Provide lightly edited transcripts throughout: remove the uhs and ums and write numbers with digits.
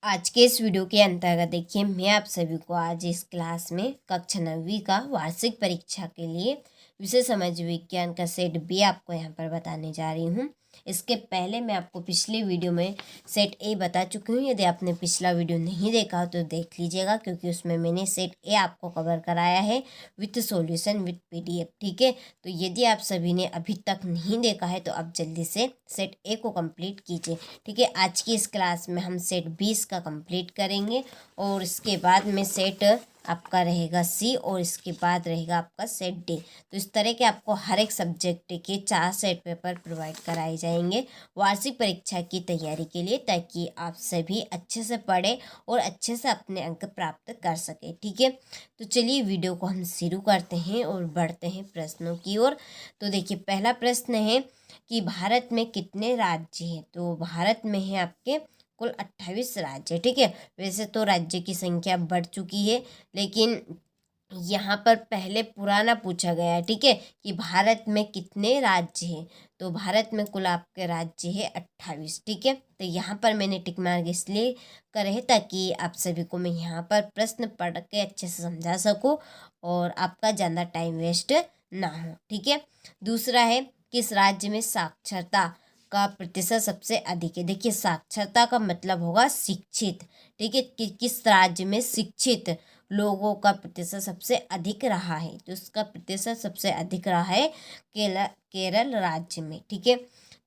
आज के इस वीडियो के अंतर्गत देखिए मैं आप सभी को आज इस क्लास में कक्षा 9वीं का वार्षिक परीक्षा के लिए विषय समाज विज्ञान का सेट बी आपको यहाँ पर बताने जा रही हूँ। इसके पहले मैं आपको पिछले वीडियो में सेट ए बता चुकी हूँ। यदि आपने पिछला वीडियो नहीं देखा हो तो देख लीजिएगा, क्योंकि उसमें मैंने सेट ए आपको कवर कराया है विथ सॉल्यूशन विथ पीडीएफ। ठीक है, तो यदि आप सभी ने अभी तक नहीं देखा है तो आप जल्दी से सेट ए को कंप्लीट कीजिए। ठीक है, आज की इस क्लास में हम सेट 20 का कंप्लीट करेंगे और इसके बाद में सेट आपका रहेगा सी और इसके बाद रहेगा आपका सेट डी। तो इस तरह के आपको हर एक सब्जेक्ट के 4 सेट पेपर प्रोवाइड कराए जाएंगे वार्षिक परीक्षा की तैयारी के लिए, ताकि आप सभी अच्छे से पढ़ें और अच्छे से अपने अंक प्राप्त कर सकें। ठीक है, तो चलिए वीडियो को हम शुरू करते हैं और बढ़ते हैं प्रश्नों की ओर। तो देखिए पहला प्रश्न है कि भारत में कितने राज्य हैं। तो भारत में है आपके कुल 28 राज्य। ठीक है, वैसे तो राज्य की संख्या बढ़ चुकी है, लेकिन यहाँ पर पहले पुराना पूछा गया है। ठीक है, कि भारत में कितने राज्य हैं। तो भारत में कुल आपके राज्य है 28। ठीक है, तो यहाँ पर मैंने टिक मार्क इसलिए करे है ताकि आप सभी को मैं यहाँ पर प्रश्न पढ़ के अच्छे से समझा सकूँ और आपका ज़्यादा टाइम वेस्ट ना हो। ठीक है, दूसरा है किस राज्य में साक्षरता का प्रतिशत सबसे अधिक है। देखिए साक्षरता का मतलब होगा शिक्षित। ठीक है, कि किस राज्य में शिक्षित लोगों का प्रतिशत सबसे अधिक रहा है। तो उसका प्रतिशत सबसे अधिक रहा है केरल राज्य में। ठीक है,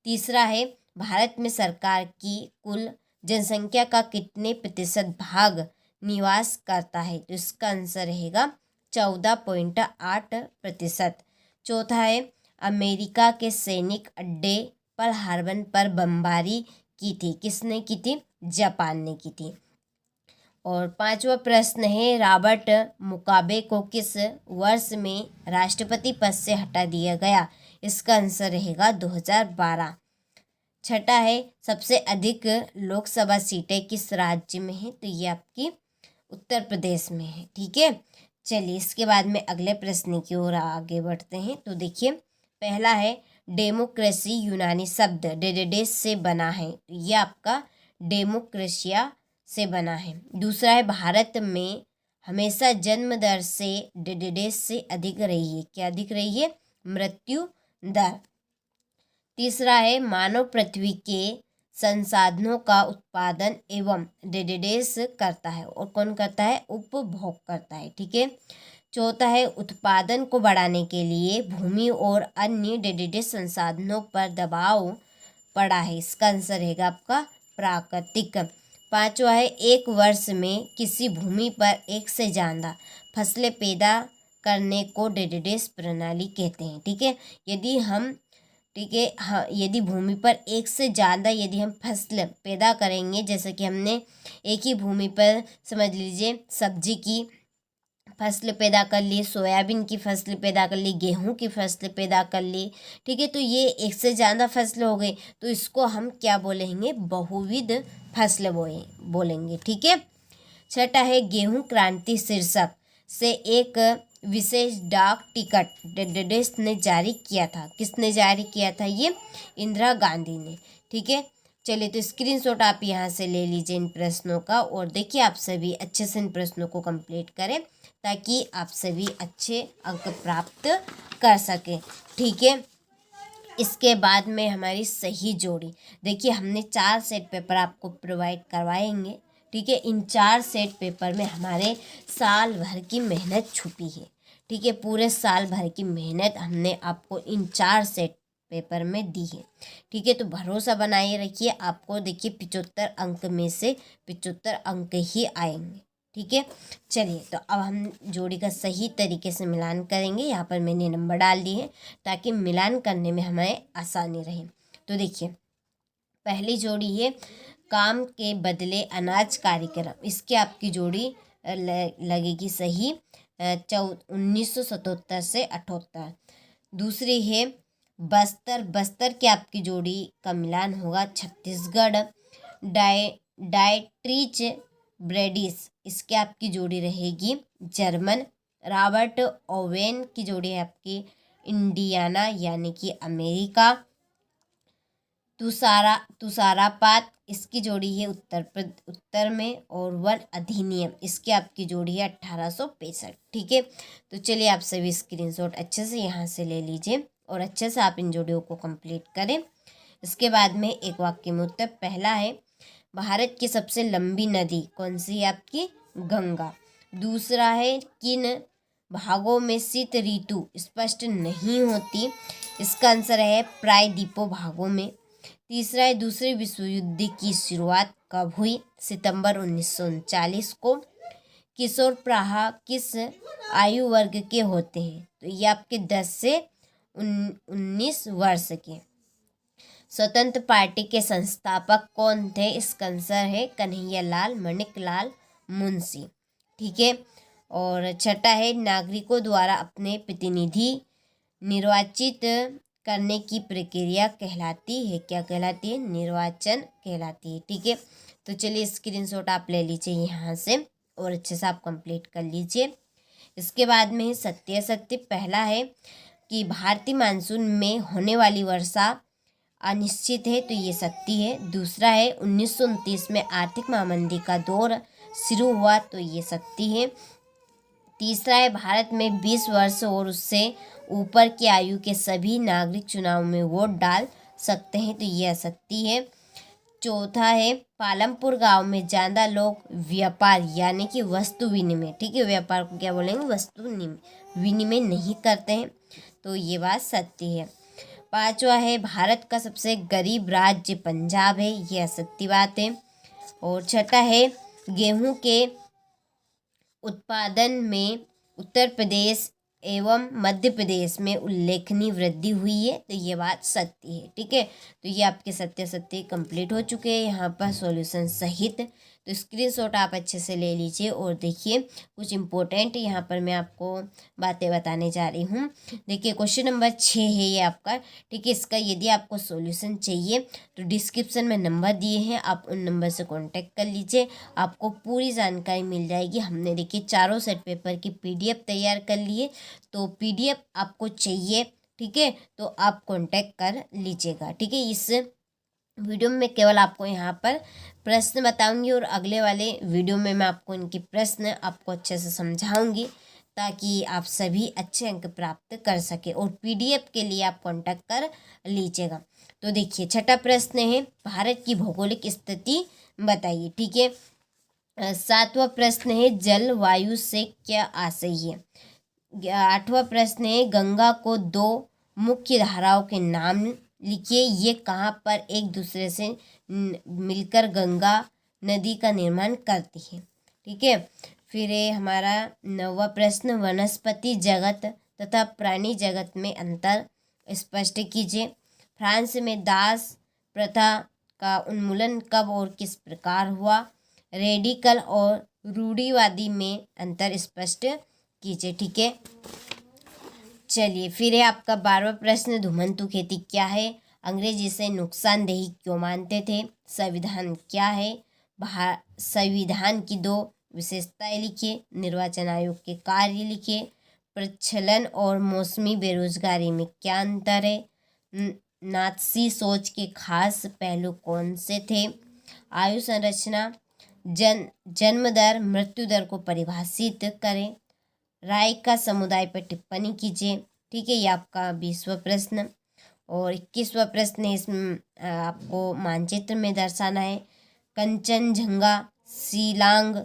तीसरा है भारत में सरकार की कुल जनसंख्या का कितने प्रतिशत भाग निवास करता है। तो इसका आंसर रहेगा 14.8%। चौथा है अमेरिका के सैनिक अड्डे पर्ल हार्बर पर बमबारी की थी। किसने की थी? जापान ने की थी। और पांचवा प्रश्न है रॉबर्ट मुगाबे को किस वर्ष में राष्ट्रपति पद से हटा दिया गया। इसका आंसर रहेगा 2012। छठा है सबसे अधिक लोकसभा सीटें किस राज्य में है। तो ये आपकी उत्तर प्रदेश में है। ठीक है, चलिए इसके बाद में अगले प्रश्न की ओर आगे बढ़ते हैं। तो देखिए पहला है डेमोक्रेसी यूनानी शब्द डेडेडेस से बना है। तो ये आपका डेमोक्रेशिया से बना है। दूसरा है भारत में हमेशा जन्म दर से डेडेडेस से अधिक रही है। क्या अधिक रही है? मृत्यु दर। तीसरा है मानव पृथ्वी के संसाधनों का उत्पादन एवं डेडेडेस करता है। और कौन करता है? उपभोग करता है। ठीक है, चौथा है उत्पादन को बढ़ाने के लिए भूमि और अन्य डेडेडेस संसाधनों पर दबाव पड़ा है। इसका आंसर रहेगा आपका प्राकृतिक। पांचवा है एक वर्ष में किसी भूमि पर एक से ज़्यादा फसलें पैदा करने को डेडेडेस प्रणाली कहते हैं। ठीक है, यदि हम हाँ यदि भूमि पर एक से ज़्यादा यदि हम फसल पैदा करेंगे, जैसे कि हमने एक ही भूमि पर समझ लीजिए सब्जी की फसल पैदा कर ली, सोयाबीन की फसल पैदा कर ली, गेहूं की फसल पैदा कर ली। ठीक है, तो ये एक से ज़्यादा फसल हो गई, तो इसको हम क्या बोलेंगे? बहुविध फसल बोलेंगे। ठीक है, छठा है गेहूं क्रांति शीर्षक से एक विशेष डाक टिकट डेडेडेस ने जारी किया था। किसने जारी किया था? ये इंदिरा गांधी ने। ठीक है, चलिए तो स्क्रीनशॉट आप यहाँ से ले लीजिए इन प्रश्नों का और देखिए आप सभी अच्छे से इन प्रश्नों को कंप्लीट करें ताकि आप सभी अच्छे अंक प्राप्त कर सकें। ठीक है, इसके बाद में हमारी सही जोड़ी। देखिए हमने 4 सेट पेपर आपको प्रोवाइड करवाएंगे। ठीक है, इन 4 सेट पेपर में हमारे साल भर की मेहनत छुपी है। ठीक है, पूरे साल भर की मेहनत हमने आपको इन 4 सेट पेपर में दी है। ठीक है, तो भरोसा बनाए रखिए। आपको देखिए 75 अंक में से 75 अंक ही आएंगे। ठीक है, चलिए तो अब हम जोड़ी का सही तरीके से मिलान करेंगे। यहाँ पर मैंने नंबर डाल दिए हैं ताकि मिलान करने में हमें आसानी रहे। तो देखिए पहली जोड़ी है काम के बदले अनाज कार्यक्रम। इसकी आपकी जोड़ी लगेगी सही 1977 से 78। दूसरी है बस्तर की आपकी जोड़ी का मिलान होगा छत्तीसगढ़ डायट्रीच ब्रेडिस। इसके आपकी जोड़ी रहेगी जर्मन। रॉबर्ट ओवेन की जोड़ी है आपकी इंडियाना यानी कि अमेरिका। तुषारापात इसकी जोड़ी है उत्तर में, और वन अधिनियम इसकी आपकी जोड़ी है 1865। ठीक है, तो चलिए आप सभी स्क्रीनशॉट अच्छे से यहाँ से ले लीजिए और अच्छे से आप इन जोड़ियों को कंप्लीट करें। इसके बाद में एक वाक्य में उत्तर पहला है, भारत की सबसे लंबी नदी कौन सी है आपकी? गंगा। दूसरा है, किन भागों में शीत ऋतु स्पष्ट नहीं होती? इसका आंसर है प्रायद्वीपीय भागों में। तीसरा है, दूसरे विश्व युद्ध की शुरुआत कब हुई? सितंबर 1939 को। किशोर प्राह किस आयु वर्ग के होते हैं? तो ये आपके 10 से 19 वर्ष के। स्वतंत्र पार्टी के संस्थापक कौन थे? इसका आंसर है कन्हैयालाल माणिकलाल मुंशी। ठीक है, और छठा है, नागरिकों द्वारा अपने प्रतिनिधि निर्वाचित करने की प्रक्रिया कहलाती है? क्या कहलाती है? निर्वाचन कहलाती है। ठीक है, तो चलिए स्क्रीनशॉट आप ले लीजिए यहाँ से और अच्छे से आप कंप्लीट कर लीजिए। इसके बाद में सत्य असत्य। पहला है कि भारतीय मानसून में होने वाली वर्षा अनिश्चित है, तो ये सत्य है। दूसरा है, 1929 में आर्थिक महामंदी का दौर शुरू हुआ, तो ये सत्य है। तीसरा है, भारत में 20 वर्ष और उससे ऊपर की आयु के सभी नागरिक चुनाव में वोट डाल सकते हैं, तो ये असत्य है। चौथा है, पालमपुर गांव में ज़्यादा लोग व्यापार यानी कि वस्तु विनिमय, ठीक है, व्यापार को क्या बोलेंगे? वस्तु विनिमय नहीं करते हैं, तो ये बात सत्य है। पांचवा है, भारत का सबसे गरीब राज्य पंजाब है, ये असत्य बात है। और छठा है, गेहूं के उत्पादन में उत्तर प्रदेश एवं मध्य प्रदेश में उल्लेखनीय वृद्धि हुई है, तो ये बात सत्य है। ठीक है, तो ये आपके सत्य कंप्लीट हो चुके हैं यहाँ पर सॉल्यूशन सहित। तो स्क्रीनशॉट आप अच्छे से ले लीजिए और देखिए कुछ इम्पोर्टेंट यहाँ पर मैं आपको बातें बताने जा रही हूँ। देखिए क्वेश्चन नंबर 6 है ये आपका। ठीक है, इसका यदि आपको सॉल्यूशन चाहिए तो डिस्क्रिप्शन में नंबर दिए हैं, आप उन नंबर से कांटेक्ट कर लीजिए, आपको पूरी जानकारी मिल जाएगी। हमने देखिए चारों सेट पेपर की PDF तैयार कर लिए, तो PDF आपको चाहिए, ठीक है, तो आप कांटेक्ट कर लीजिएगा। ठीक है, इस वीडियो में केवल आपको यहाँ पर प्रश्न बताऊंगी और अगले वाले वीडियो में मैं आपको इनके प्रश्न आपको अच्छे से समझाऊंगी ताकि आप सभी अच्छे अंक प्राप्त कर सके, और PDF के लिए आप कांटेक्ट कर लीजिएगा। तो देखिए छठा प्रश्न है, भारत की भौगोलिक स्थिति बताइए। ठीक है, 7वां प्रश्न है, जलवायु से क्या आशय है। 8वां प्रश्न है, गंगा को 2 मुख्य धाराओं के नाम लिखिए, ये कहाँ पर एक दूसरे से मिलकर गंगा नदी का निर्माण करती है। ठीक है, फिर है हमारा 9वां प्रश्न, वनस्पति जगत तथा प्राणी जगत में अंतर स्पष्ट कीजिए। फ्रांस में दास प्रथा का उन्मूलन कब और किस प्रकार हुआ। रेडिकल और रूढ़िवादी में अंतर स्पष्ट कीजिए। ठीक है, चलिए फिर है आपका 12वां प्रश्न, धूमंतु खेती क्या है। अंग्रेजी से नुकसानदेही क्यों मानते थे। संविधान क्या है। संविधान की 2 विशेषताएं लिखिए। निर्वाचन आयोग के कार्य लिखिए। प्रचलन और मौसमी बेरोजगारी में क्या अंतर है। नात्सी सोच के खास पहलू कौन से थे। आयु संरचना, जन्म दर, मृत्यु दर को परिभाषित करें। राय का समुदाय पर टिप्पणी कीजिए। ठीक है, ये आपका 20वां प्रश्न। और 21वां प्रश्न है, इसमें आपको मानचित्र में दर्शाना है कंचनजंगा, शिलांग,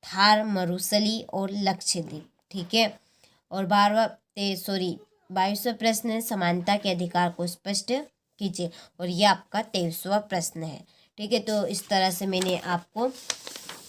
थार, मरुसली और लक्षद्वीप। ठीक है, और 22वां प्रश्न है, समानता के अधिकार को स्पष्ट कीजिए, और ये आपका 23वां प्रश्न है। ठीक है, तो इस तरह से मैंने आपको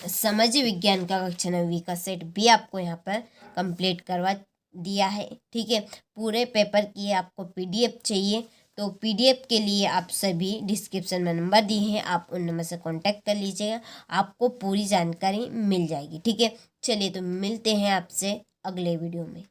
समझ विज्ञान का कक्षा 9वीं का सेट भी आपको यहाँ पर कंप्लीट करवा दिया है। ठीक है, पूरे पेपर की आपको PDF चाहिए, तो PDF के लिए आप सभी डिस्क्रिप्शन में नंबर दिए हैं, आप उन नंबर से कांटेक्ट कर लीजिएगा, आपको पूरी जानकारी मिल जाएगी। ठीक है, चलिए तो मिलते हैं आपसे अगले वीडियो में।